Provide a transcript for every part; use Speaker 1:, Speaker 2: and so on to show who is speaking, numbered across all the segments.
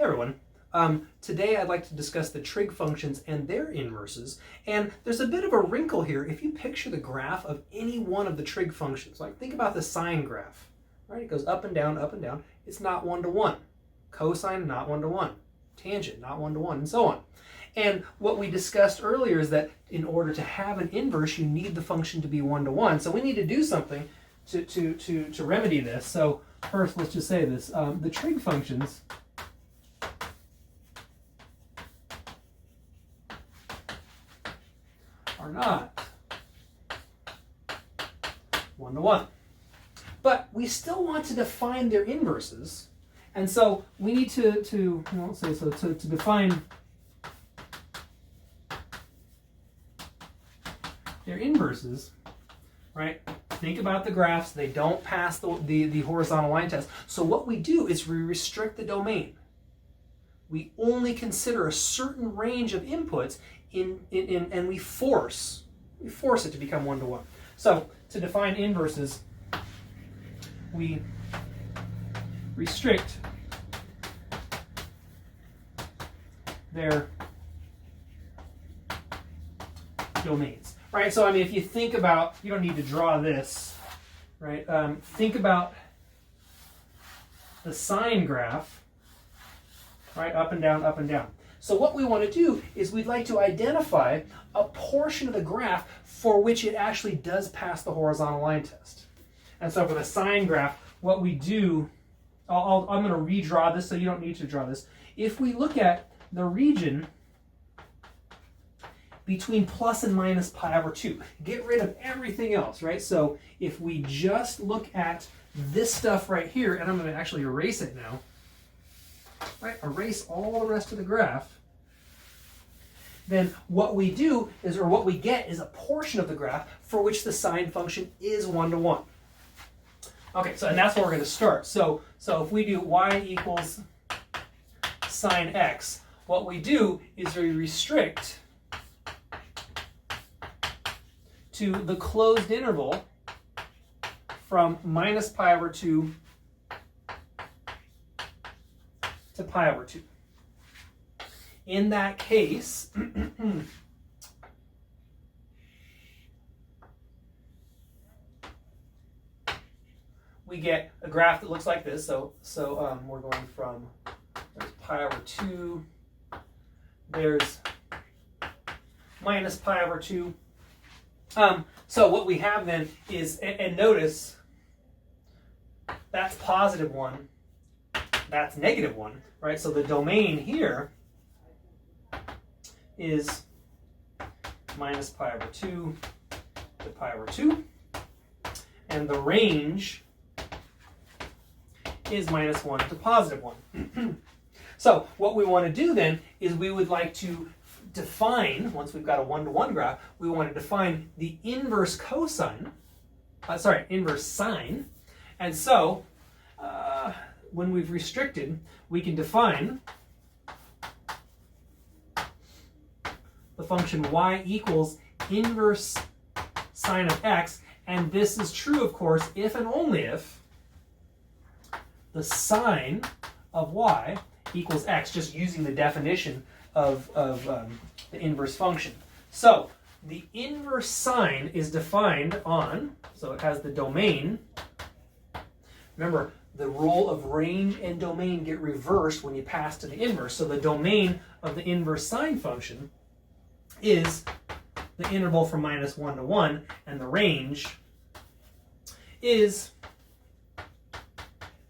Speaker 1: Hey everyone. Today I'd like to discuss the trig functions and their inverses. And there's a bit of a wrinkle here. If you picture the graph of any one of the trig functions, like think about the sine graph, right? It goes up and down, up and down. It's not one-to-one. Cosine, not one-to-one. Tangent, not one-to-one, and so on. And what we discussed earlier is that in order to have an inverse, you need the function to be one-to-one. So we need to do something to remedy this. So first, let's just say this. The trig functions are not one-to-one. But we still want to define their inverses. And so we need to define their inverses, right? Think about the graphs. They don't pass the horizontal line test. So what we do is we restrict the domain. We only consider a certain range of inputs and we force it to become one-to-one. So to define inverses, we restrict their domains, right? So I mean, if you think about, you don't need to draw this, right? Think about the sine graph, right? Up and down, up and down. So what we want to do is we'd like to identify a portion of the graph for which it actually does pass the horizontal line test. And so for the sine graph, what we do, I'm going to redraw this so you don't need to draw this. If we look at the region between plus and minus pi over 2, get rid of everything else, right? So if we just look at this stuff right here, and I'm going to actually erase it now, right? Erase all the rest of the graph. Then what we do is, or what we get is a portion of the graph for which the sine function is one-to-one. Okay, so and that's where we're going to start. So if we do y equals sine x, what we do is we restrict to the closed interval from minus pi over 2 to pi over 2. In that case, we get a graph that looks like this. So we're going from, there's pi over 2, there's minus pi over 2. So what we have then is, and notice, that's positive 1, that's negative 1, right? So the domain here is minus pi over 2 to pi over 2, and the range is minus 1 to positive 1. So what we want to do then is we would like to define, once we've got a one-to-one graph, we want to define the inverse cosine, inverse sine. And so when we've restricted, we can define the function y equals inverse sine of x. And this is true, of course, if and only if the sine of y equals x, just using the definition of the inverse function. So the inverse sine is defined on, so it has the domain. Remember, the rule of range and domain get reversed when you pass to the inverse. So the domain of the inverse sine function is the interval from minus 1 to 1, and the range is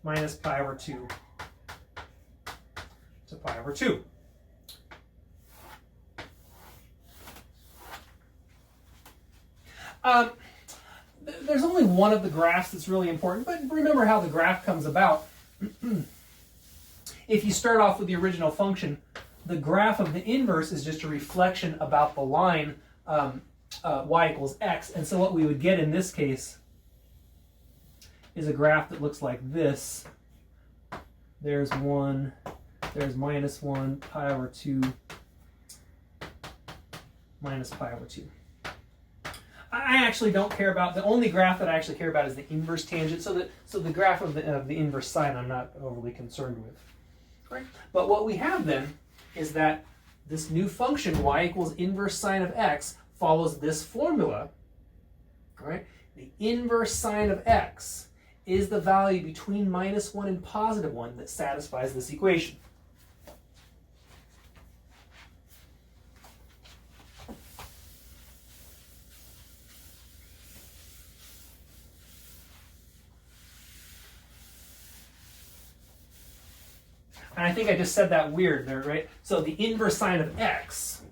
Speaker 1: minus pi over 2 to pi over 2. There's only one of the graphs that's really important, but remember how the graph comes about. If you start off with the original function, the graph of the inverse is just a reflection about the line y equals x. And so what we would get in this case is a graph that looks like this. There's 1, there's minus 1, pi over 2, minus pi over 2. I actually don't care about, the only graph that I actually care about is the inverse tangent. So the graph of the inverse sine I'm not overly concerned with. Right? But what we have then is that this new function, y equals inverse sine of x, follows this formula. Right? The inverse sine of x is the value between -1 and +1 that satisfies this equation. And I think I just said that weird there, right? So the inverse sine of x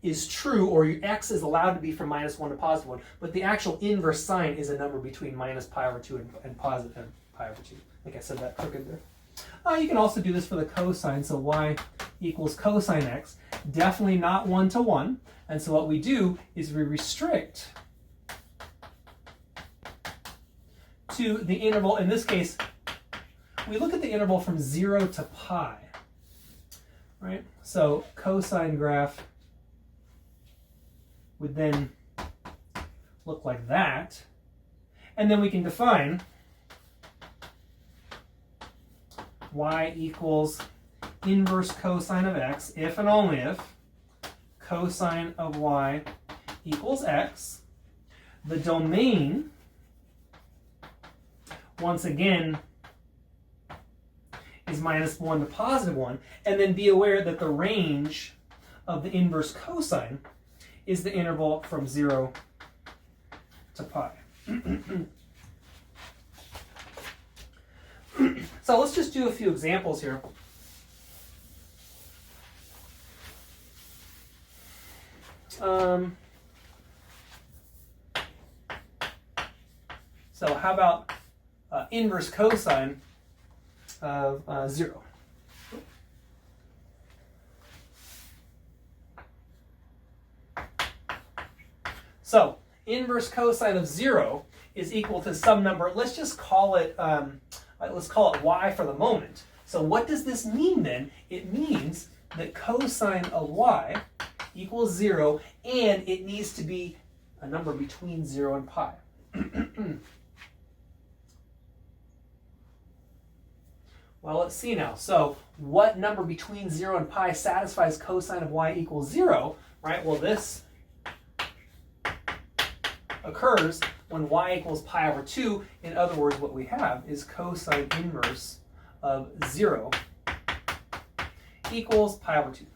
Speaker 1: is true, or x is allowed to be from -1 to +1, but the actual inverse sine is a number between -π/2 and positive π/2. I think I said that crooked there. You can also do this for the cosine, so y equals cosine x, definitely not 1 to 1, and so what we do is we restrict to the interval, in this case, we look at the interval from 0 to pi, right? So cosine graph would then look like that. And then we can define y equals inverse cosine of x if and only if cosine of y equals x. The domain, once again, is -1 to +1, and then be aware that the range of the inverse cosine is the interval from 0 to pi. So let's just do a few examples here. So how about inverse cosine of 0? So inverse cosine of 0 is equal to some number. Let's just call it, let's call it y for the moment. So what does this mean then? It means that cosine of y equals 0, and it needs to be a number between 0 and pi. Well, let's see now. So what number between 0 and pi satisfies cosine of y equals 0, right? Well, this occurs when y equals pi/2. In other words, what we have is cosine inverse of 0 equals pi/2.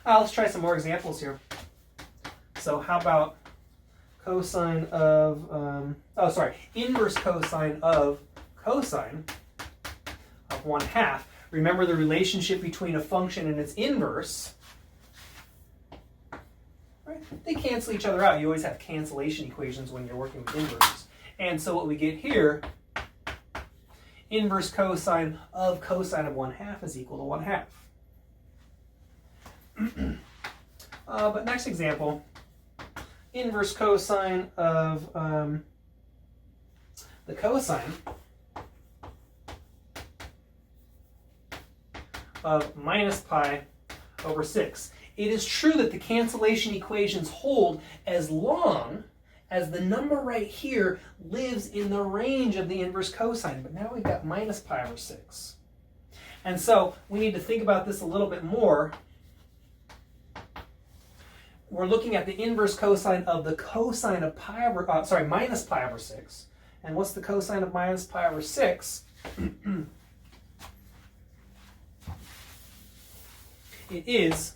Speaker 1: Let's try some more examples here. So how about cosine of, inverse cosine of cosine of 1/2. Remember the relationship between a function and its inverse. Right? They cancel each other out. You always have cancellation equations when you're working with inverses. And so what we get here, inverse cosine of cosine of 1/2 is equal to 1/2. But next example, inverse cosine of the cosine of -π/6. It is true that the cancellation equations hold as long as the number right here lives in the range of the inverse cosine. But now we've got -π/6. And so we need to think about this a little bit more. We're looking at the inverse cosine of the cosine of -π/6. And what's the cosine of -π/6? It is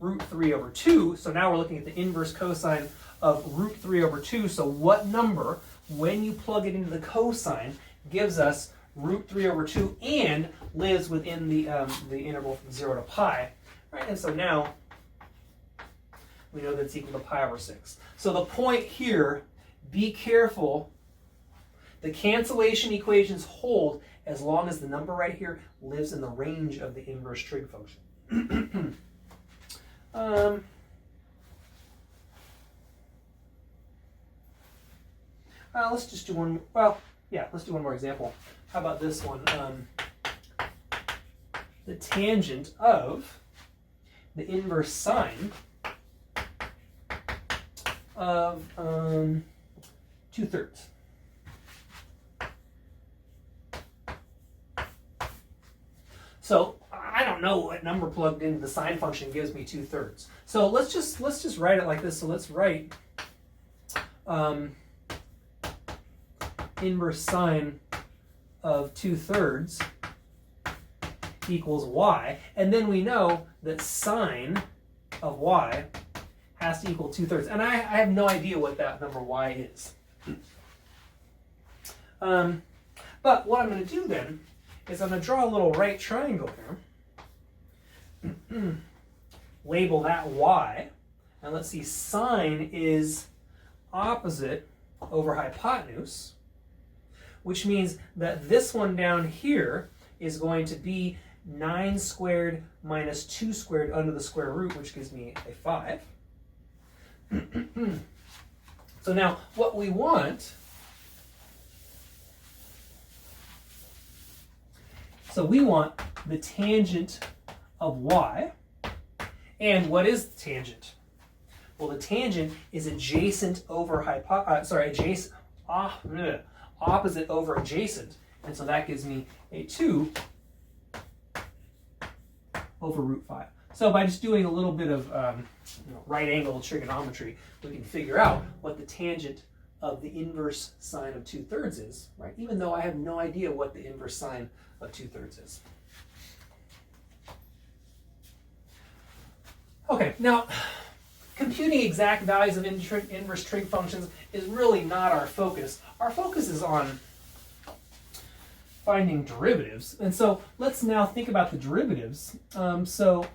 Speaker 1: √3/2. So now we're looking at the inverse cosine of √3/2. So what number, when you plug it into the cosine, gives us √3/2 and lives within the interval from 0 to pi, right? And so now we know that it's equal to pi/6. So the point here, be careful. The cancellation equations hold as long as the number right here lives in the range of the inverse trig function. Let's just do one. Well, yeah, let's do one more example. How about this one? The tangent of the inverse sine of 2/3. So I don't know what number plugged into the sine function gives me 2/3. So let's just write it like this. So let's write inverse sine of 2/3 equals y, and then we know that sine of y has to equal 2/3, and I have no idea what that number y is. But what I'm going to do then is I'm going to draw a little right triangle here, label that y, and let's see, sine is opposite over hypotenuse, which means that this one down here is going to be 9 squared minus 2 squared under the square root, which gives me a 5. So now what we want, so we want the tangent of y. And what is the tangent? Well, the tangent is adjacent over opposite over adjacent, and so that gives me a 2 over root 5. So by just doing a little bit of right angle trigonometry, we can figure out what the tangent of the inverse sine of 2/3 is, right? Even though I have no idea what the inverse sine of 2/3 is. Okay, now computing exact values of inverse trig functions is really not our focus. Our focus is on finding derivatives. And so let's now think about the derivatives. So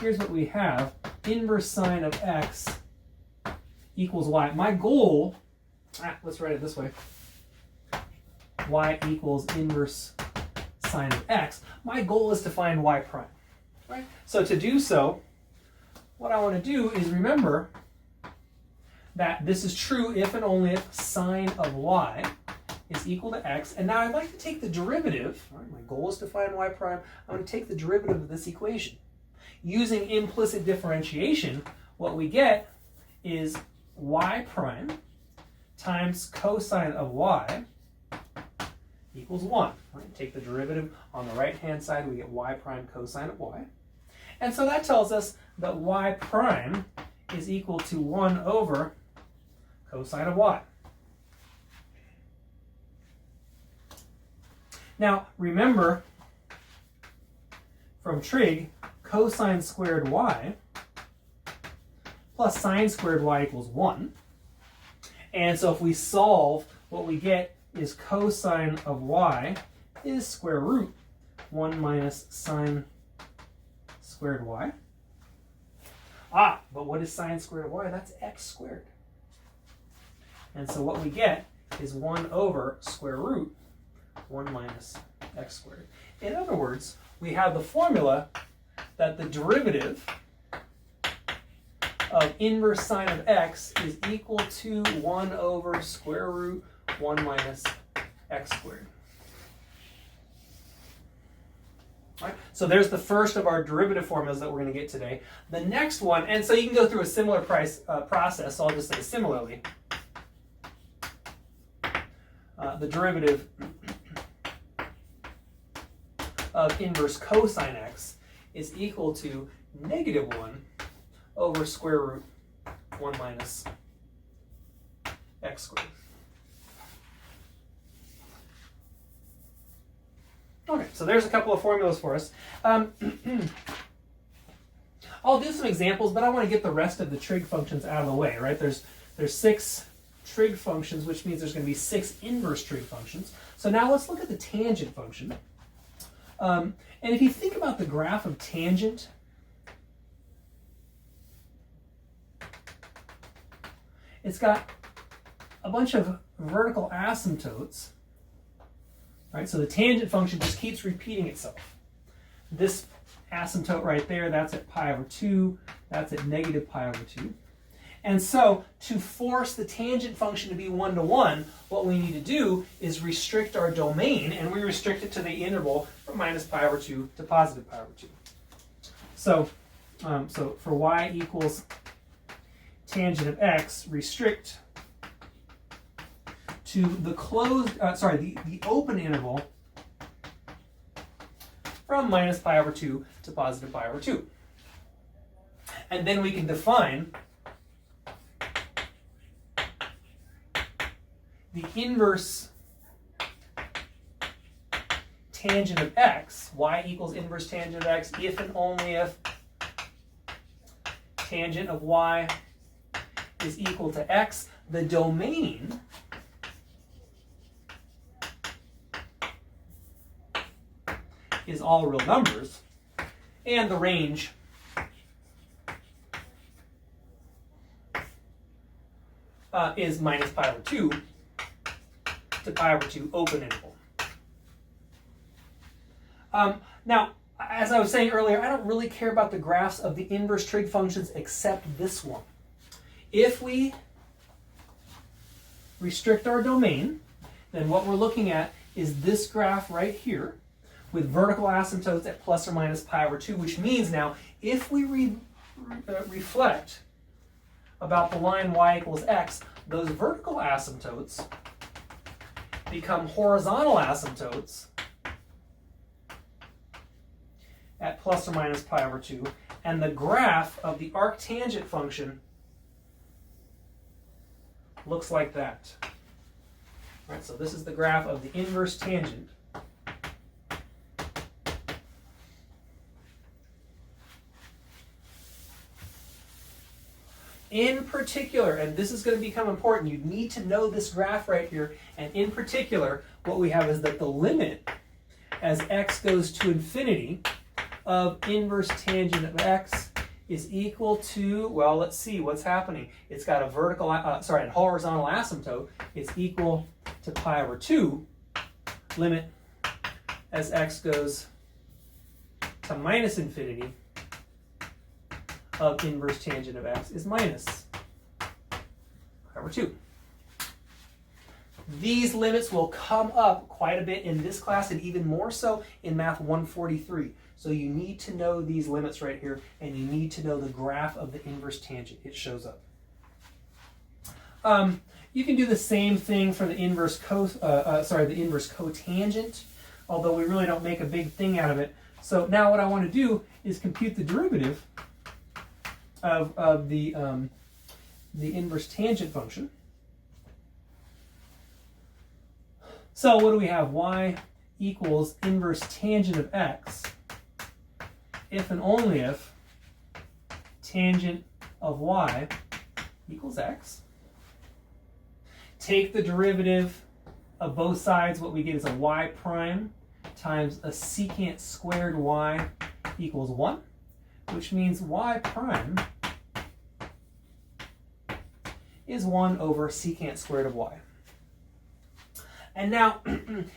Speaker 1: here's what we have. Inverse sine of x equals y. My goal, let's write it this way. Y equals inverse sine of x. My goal is to find y prime. Right? So to do so, what I want to do is remember that this is true if and only if sine of y is equal to x. And now I'd like to take the derivative. Right, my goal is to find y prime. I'm going to take the derivative of this equation. Using implicit differentiation, what we get is y prime times cosine of y equals 1. Right? Take the derivative on the right-hand side, we get y prime cosine of y. And so that tells us that y prime is equal to 1 over cosine of y. Now, remember, from trig, cosine squared y plus sine squared y equals 1. And so if we solve, what we get is cosine of y is square root 1 minus sine squared y. But what is sine squared y? That's x squared. And so what we get is 1 over square root 1 minus x squared. In other words, we have the formula that the derivative of inverse sine of x is equal to 1 over square root 1 minus x squared. Right? So there's the first of our derivative formulas that we're going to get today. The next one, and so you can go through a similar process, so I'll just say similarly. The derivative of inverse cosine x is equal to negative 1 over square root 1 minus x squared. Okay, so there's a couple of formulas for us. I'll do some examples, but I want to get the rest of the trig functions out of the way, right? There's 6 trig functions, which means there's going to be 6 inverse trig functions. So now let's look at the tangent function. And if you think about the graph of tangent, it's got a bunch of vertical asymptotes. Right, so the tangent function just keeps repeating itself. This asymptote right there, that's at pi over 2. That's at negative pi over 2. And so to force the tangent function to be 1 to 1, what we need to do is restrict our domain, and we restrict it to the interval from minus pi over 2 to positive pi over 2. So, so for y equals tangent of x, restrict to the closed, the open interval from minus pi over 2 to positive pi over 2. And then we can define the inverse tangent of x, y equals inverse tangent of x, if and only if tangent of y is equal to x. The domain is all real numbers, and the range is minus pi over 2 to pi over 2 open interval. Now, as I was saying earlier, I don't really care about the graphs of the inverse trig functions except this one. If we restrict our domain, then what we're looking at is this graph right here with vertical asymptotes at plus or minus pi over 2, which means now if we reflect about the line y equals x, those vertical asymptotes become horizontal asymptotes at plus or minus pi over 2, and the graph of the arctangent function looks like that. All right, so this is the graph of the inverse tangent in particular, and this is going to become important, you need to know this graph right here, and in particular, what we have is that the limit as x goes to infinity of inverse tangent of x is equal to, well, let's see what's happening. It's got a a horizontal asymptote. It's equal to pi over 2, limit as x goes to minus infinity of inverse tangent of x is minus pi over 2. These limits will come up quite a bit in this class and even more so in Math 143. So you need to know these limits right here, and you need to know the graph of the inverse tangent. It shows up. You can do the same thing for the inverse cotangent, although we really don't make a big thing out of it. So now what I want to do is compute the derivative of the inverse tangent function. So what do we have? Y equals inverse tangent of x if and only if tangent of y equals x. Take the derivative of both sides. What we get is a y prime times a secant squared y equals 1, which means y prime is 1 over secant squared of y. And now,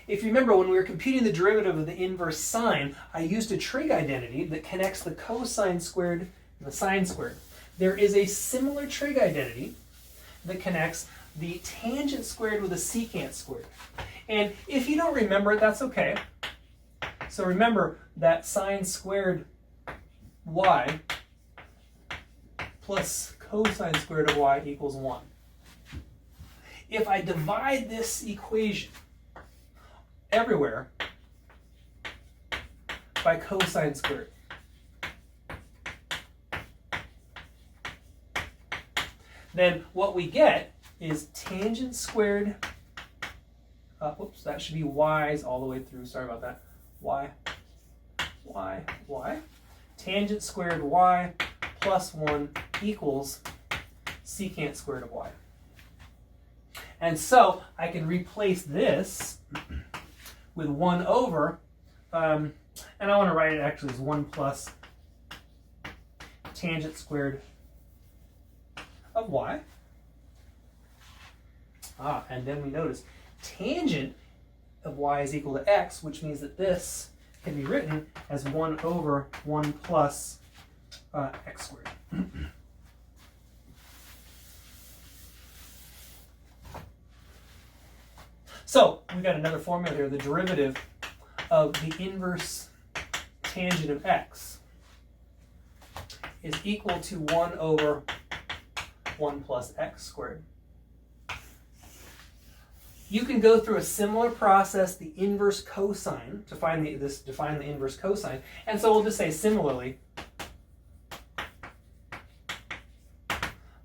Speaker 1: if you remember, when we were computing the derivative of the inverse sine, I used a trig identity that connects the cosine squared and the sine squared. There is a similar trig identity that connects the tangent squared with a secant squared. And if you don't remember it, that's okay. So remember that sine squared y plus cosine squared of y equals 1. If I divide this equation everywhere by cosine squared, then what we get is tangent squared, oops, that should be y's all the way through, sorry about that, y, tangent squared y plus 1 equals secant squared of y. And so I can replace this with 1 over, and I want to write it actually as 1 plus tangent squared of y. And then we notice tangent of y is equal to x, which means that this can be written as 1 over 1 plus x squared. So we've got another formula here. The derivative of the inverse tangent of x is equal to 1 over 1 plus x squared. you can go through a similar process, the inverse cosine, to find define the inverse cosine. And so we'll just say similarly,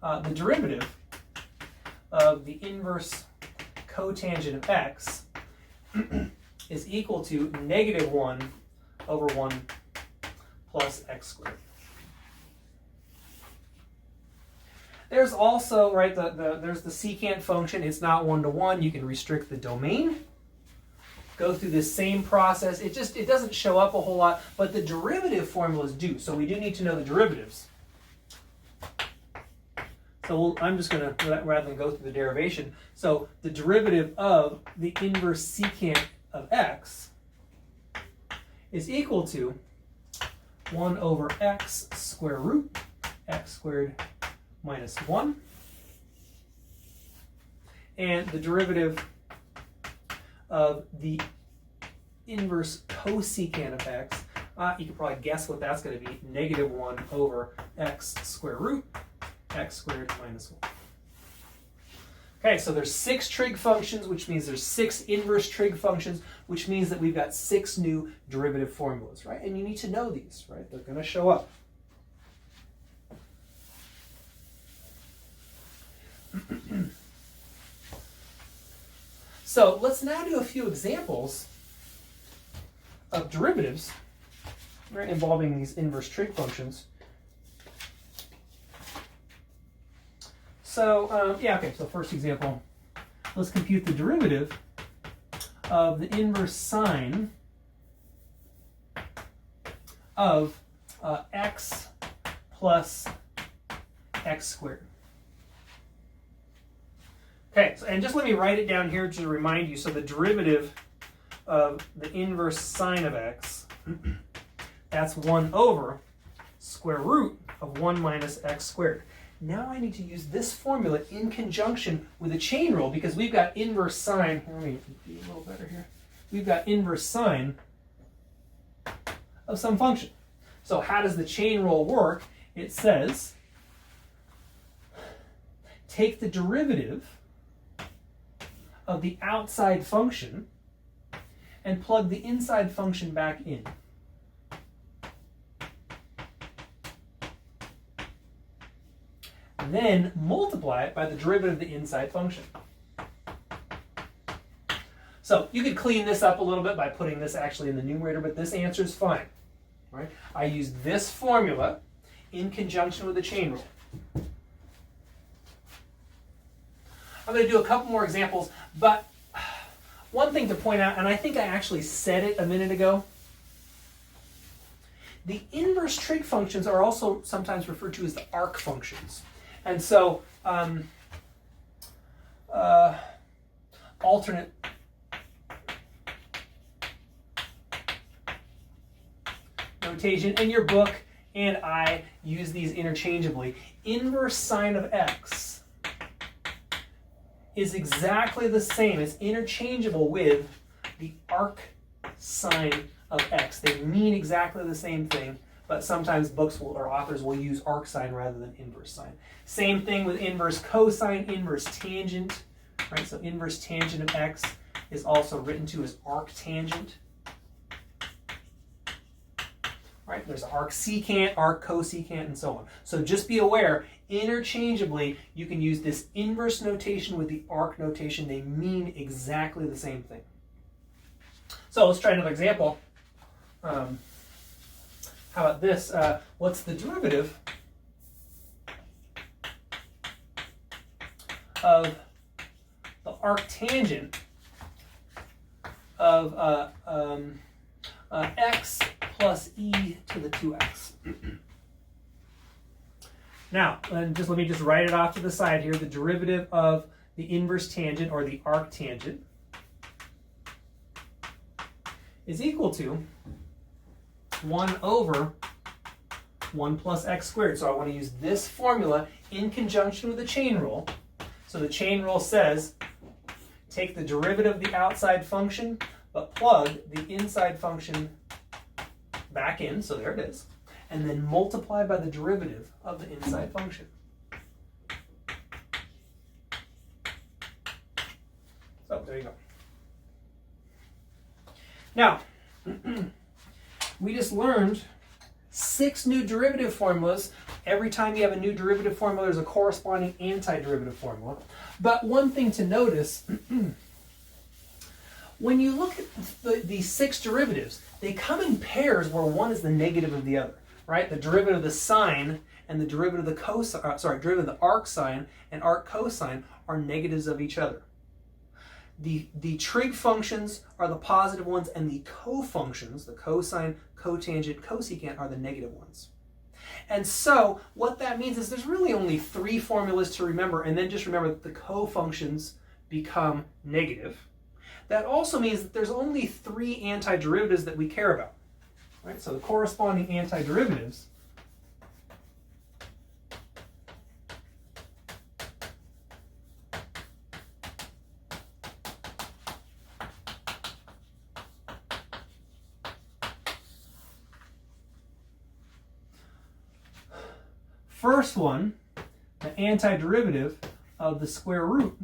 Speaker 1: the derivative of the inverse cotangent of x is equal to negative 1 over 1 plus x squared. There's also, right, there's the secant function. It's not one-to-one. You can restrict the domain. Go through this same process. It doesn't show up a whole lot, but the derivative formulas do. So we do need to know the derivatives. So I'm just going to, rather than go through the derivation, so the derivative of the inverse secant of x is equal to 1 over x square root x squared minus 1. And the derivative of the inverse cosecant of x, you can probably guess what that's going to be, negative 1 over x square root x squared minus 1. Okay, so there's 6 trig functions, which means there's 6 inverse trig functions, which means that we've got 6 new derivative formulas, right? And you need to know these, right? They're going to show up. So let's now do a few examples of derivatives, right, involving these inverse trig functions. So, so first example, let's compute the derivative of the inverse sine of x plus x squared. Okay, so, and just let me write it down here to remind you. So the derivative of the inverse sine of x, that's 1 over square root of 1 minus x squared. Now I need to use this formula in conjunction with a chain rule because we've got inverse sine. Let me do a little better here. We've got inverse sine of some function. So how does the chain rule work? It says take the derivative of the outside function and plug the inside function back in. Then multiply it by the derivative of the inside function. So you could clean this up a little bit by putting this actually in the numerator, but this answer is fine. Right? I use this formula in conjunction with the chain rule. I'm going to do a couple more examples, but one thing to point out, and I think I actually said it a minute ago, the inverse trig functions are also sometimes referred to as the arc functions. And so, alternate notation in your book, and I use these interchangeably. Inverse sine of x is exactly the same. It's interchangeable with the arc sine of x. They mean exactly the same thing, but sometimes books will, or authors will use arc sine rather than inverse sine. Same thing with inverse cosine, inverse tangent, right? So inverse tangent of x is also written to as arc tangent. Right? There's arc secant, arc cosecant, and so on. So just be aware, interchangeably, you can use this inverse notation with the arc notation. They mean exactly the same thing. So let's try another example. How about this? What's the derivative of the arc tangent of x plus e to the 2x? Now, let me just write it off to the side here. The derivative of the inverse tangent, or the arc tangent, is equal to 1 over 1 plus x squared. So I want to use this formula in conjunction with the chain rule. So the chain rule says take the derivative of the outside function, but plug the inside function back in, so there it is, and then multiply by the derivative of the inside function. So there you go. Now, we just learned 6 new derivative formulas. Every time you have a new derivative formula, there's a corresponding antiderivative formula. But one thing to notice, when you look at these 6 derivatives, they come in pairs where one is the negative of the other, right? The derivative of the sine and the derivative of the cosine, derivative of the arc sine and arc cosine are negatives of each other. The trig functions are the positive ones, and the cofunctions, the cosine, cotangent, cosecant, are the negative ones. And so what that means is there's really only 3 formulas to remember, and then just remember that the cofunctions become negative. That also means that there's only 3 antiderivatives that we care about. Right? So the corresponding antiderivatives first one, the antiderivative of the square root,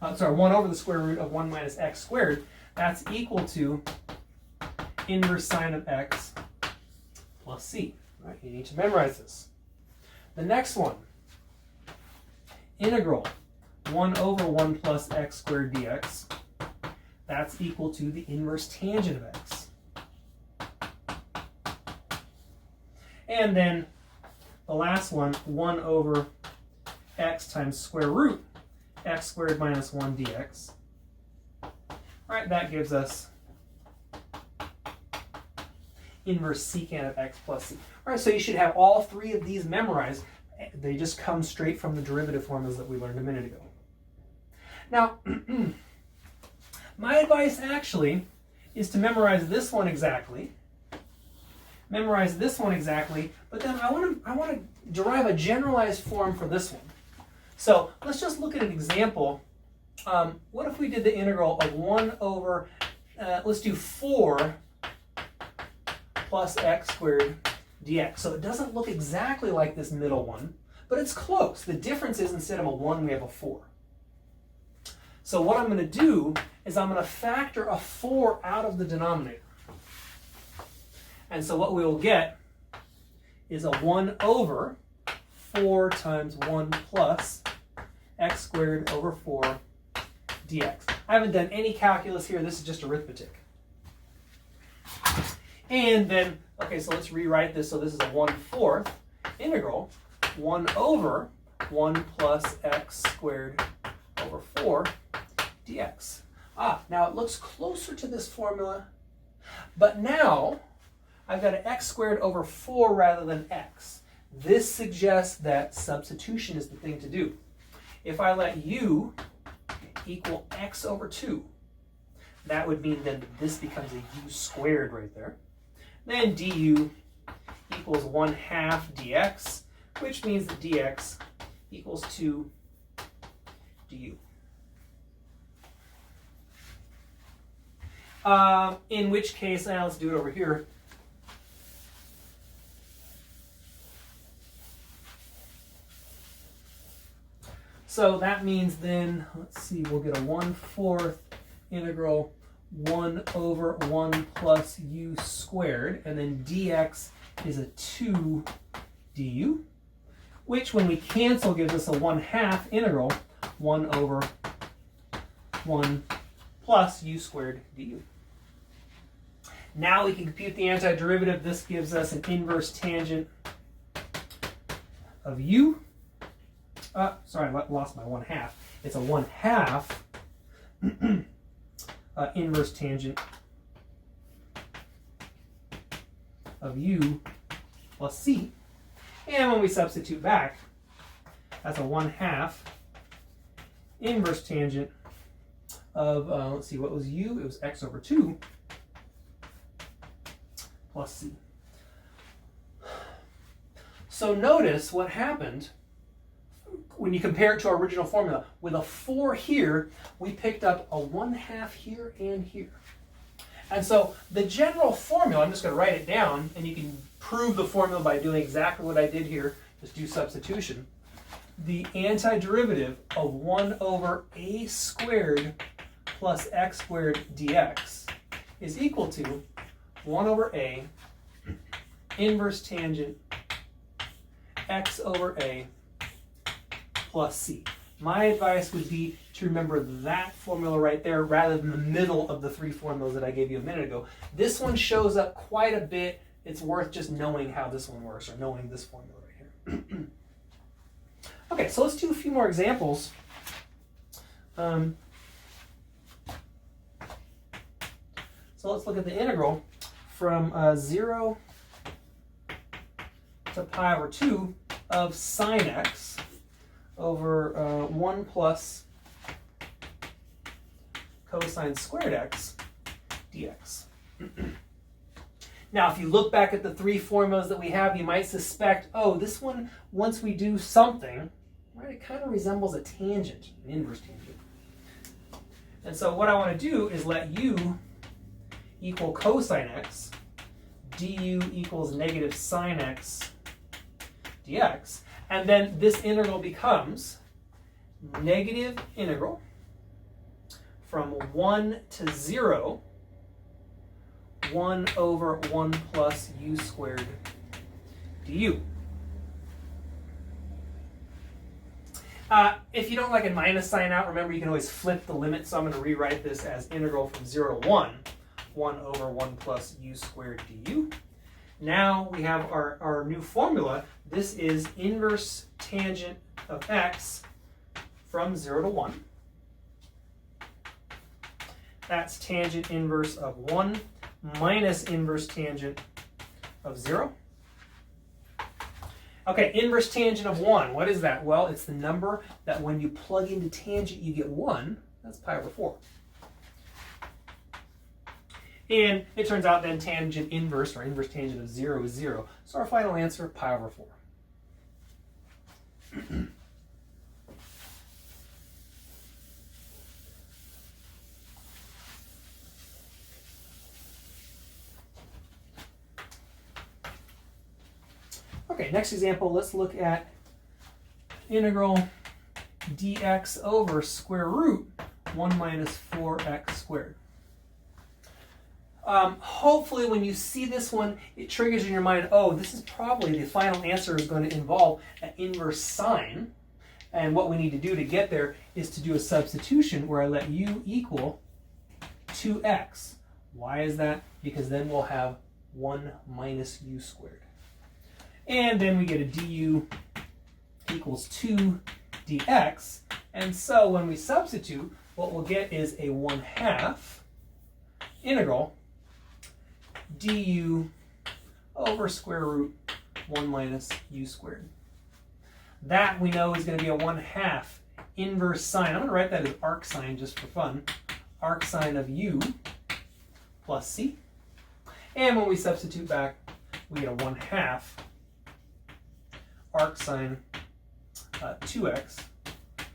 Speaker 1: 1 over the square root of 1 minus x squared, that's equal to inverse sine of x plus c. Right? You need to memorize this. The next one, integral 1 over 1 plus x squared dx, that's equal to the inverse tangent of x. And then the last one, 1 over x times square root x squared minus 1 dx. All right, that gives us inverse secant of x plus c. All right, so you should have all 3 of these memorized. They just come straight from the derivative formulas that we learned a minute ago. Now, my advice actually is to memorize this one exactly. Memorize this one exactly, but then I want to derive a generalized form for this one. So let's just look at an example. What if we did the integral of 1 over, let's do 4 plus x squared dx. So it doesn't look exactly like this middle one, but it's close. The difference is instead of a 1, we have a 4. So what I'm going to do is I'm going to factor a 4 out of the denominator. And so what we will get is a 1 over 4 times 1 plus x squared over 4 dx. I haven't done any calculus here. This is just arithmetic. And then, okay, so let's rewrite this. So this is a 1/4 integral 1 over 1 plus x squared over 4 dx. Now it looks closer to this formula, but now I've got an x squared over 4 rather than x. This suggests that substitution is the thing to do. If I let u equal x over 2, that would mean then this becomes a u squared right there. Then du equals 1/2 dx, which means that dx equals 2 du. In which case, let's do it over here. So that means then, let's see, we'll get a 1/4 integral 1 over 1 plus u squared, and then dx is a 2 du, which when we cancel gives us a 1/2 integral 1 over 1 plus u squared du. Now we can compute the antiderivative. This gives us an inverse tangent of u. Sorry, I lost my 1/2. It's a 1/2 inverse tangent of u plus c. And when we substitute back, that's a 1/2 inverse tangent of, let's see, what was u? It was x over 2 plus c. So notice what happened when you compare it to our original formula. With a 4 here, we picked up a 1/2 here and here. And so the general formula, I'm just going to write it down, and you can prove the formula by doing exactly what I did here. Just do substitution. the antiderivative of 1 over a squared plus x squared dx is equal to 1 over a inverse tangent x over a plus c. My advice would be to remember that formula right there rather than the middle of the three formulas that I gave you a minute ago. This one shows up quite a bit. It's worth just knowing how this one works, or knowing this formula right here. Okay, so let's do a few more examples. So let's look at the integral from 0 to pi over 2 of sine x over 1 plus cosine squared x dx. Now, if you look back at the three formulas that we have, you might suspect, oh, this one, once we do something, right, it kind of resembles a tangent, an inverse tangent. And so what I want to do is let u equal cosine x, du equals negative sine x dx, and then this integral becomes negative integral from 1 to 0, 1 over 1 plus u squared du. If you don't like a minus sign out, remember you can always flip the limit, so I'm going to rewrite this as integral from 0 to 1, 1 over 1 plus u squared du. Now we have our new formula. This is inverse tangent of x from 0 to 1. That's tangent inverse of 1 minus inverse tangent of 0. Okay, inverse tangent of 1, what is that? Well, it's the number that when you plug into tangent you get 1. That's pi over 4. And it turns out then tangent inverse, or inverse tangent of 0 is 0. So our final answer, pi over 4. Okay, next example, let's look at integral dx over square root 1 minus 4x squared. Hopefully when you see this one, it triggers in your mind, oh, this is probably the final answer is going to involve an inverse sine. And what we need to do to get there is to do a substitution where I let u equal 2x. Why is that? Because then we'll have 1 minus u squared. And then we get a du equals 2 dx. And so when we substitute, what we'll get is a 1/2 integral du over square root 1 minus u squared. That we know is going to be a 1/2 inverse sine. I'm going to write that as arc sine just for fun. Arc sine of u plus c. And when we substitute back, we get a 1/2 arc sine 2x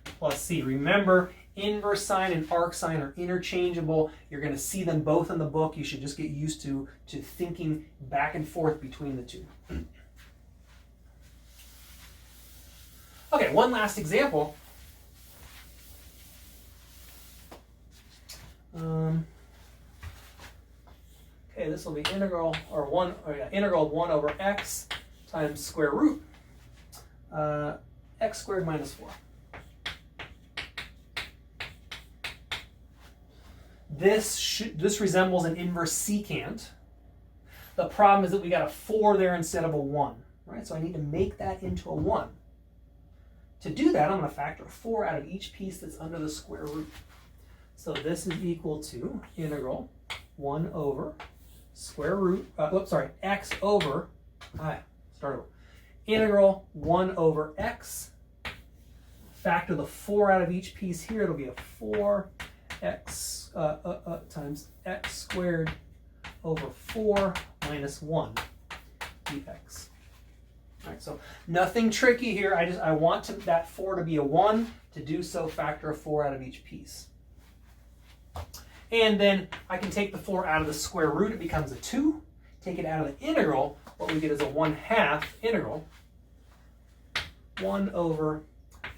Speaker 1: plus c. Remember, inverse sine and arc sine are interchangeable. You're going to see them both in the book. You should just get used to thinking back and forth between the two. Okay, one last example. Okay, this will be integral of 1 over x times square root x squared minus 4. This resembles an inverse secant. The problem is that we got a 4 there instead of a 1, right? So I need to make that into a 1. To do that, I'm going to factor a 4 out of each piece that's under the square root. So this is equal to integral 1 over square root, x over, integral 1 over x, factor the 4 out of each piece here, it'll be a 4x times x squared over 4 minus 1 dx. All right, so nothing tricky here. I want that 4 to be a 1. To do so, factor a 4 out of each piece. And then I can take the 4 out of the square root, it becomes a 2. Take it out of the integral, what we get is a 1/2 integral 1 over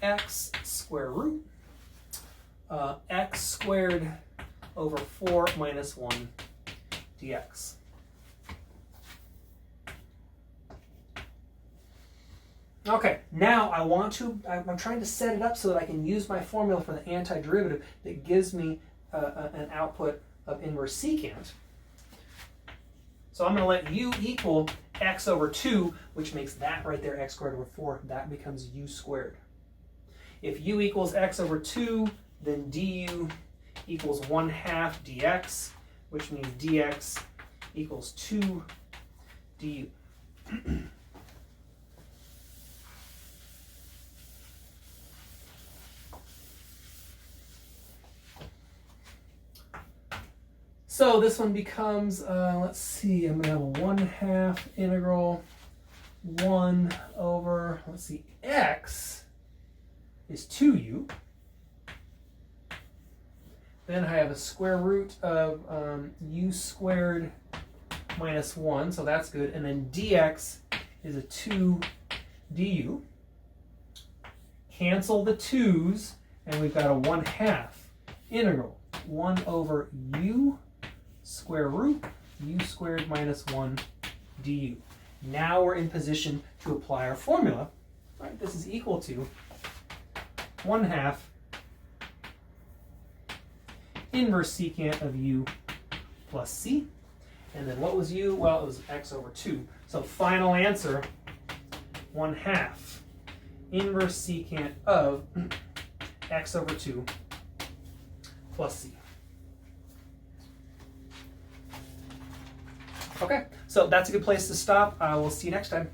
Speaker 1: x square root x squared over 4 minus 1 dx. Okay, now I'm trying to set it up so that I can use my formula for the antiderivative that gives me an output of inverse secant. So I'm going to let u equal x over 2, which makes that right there x squared over 4. That becomes u squared. If u equals x over 2, then du equals 1/2 dx, which means dx equals 2 du. So this one becomes, let's see, I'm going to have a 1/2 integral 1 over, let's see, x is 2u. Then I have a square root of u squared minus 1, so that's good. And then dx is a 2 du. Cancel the 2's, and we've got a 1/2 integral 1 over u square root u squared minus 1 du. Now we're in position to apply our formula. Right, this is equal to 1/2 inverse secant of u plus c. And then what was u? Well, it was x over 2. So final answer, 1/2 inverse secant of x over 2 plus c. Okay, so that's a good place to stop. We'll see you next time.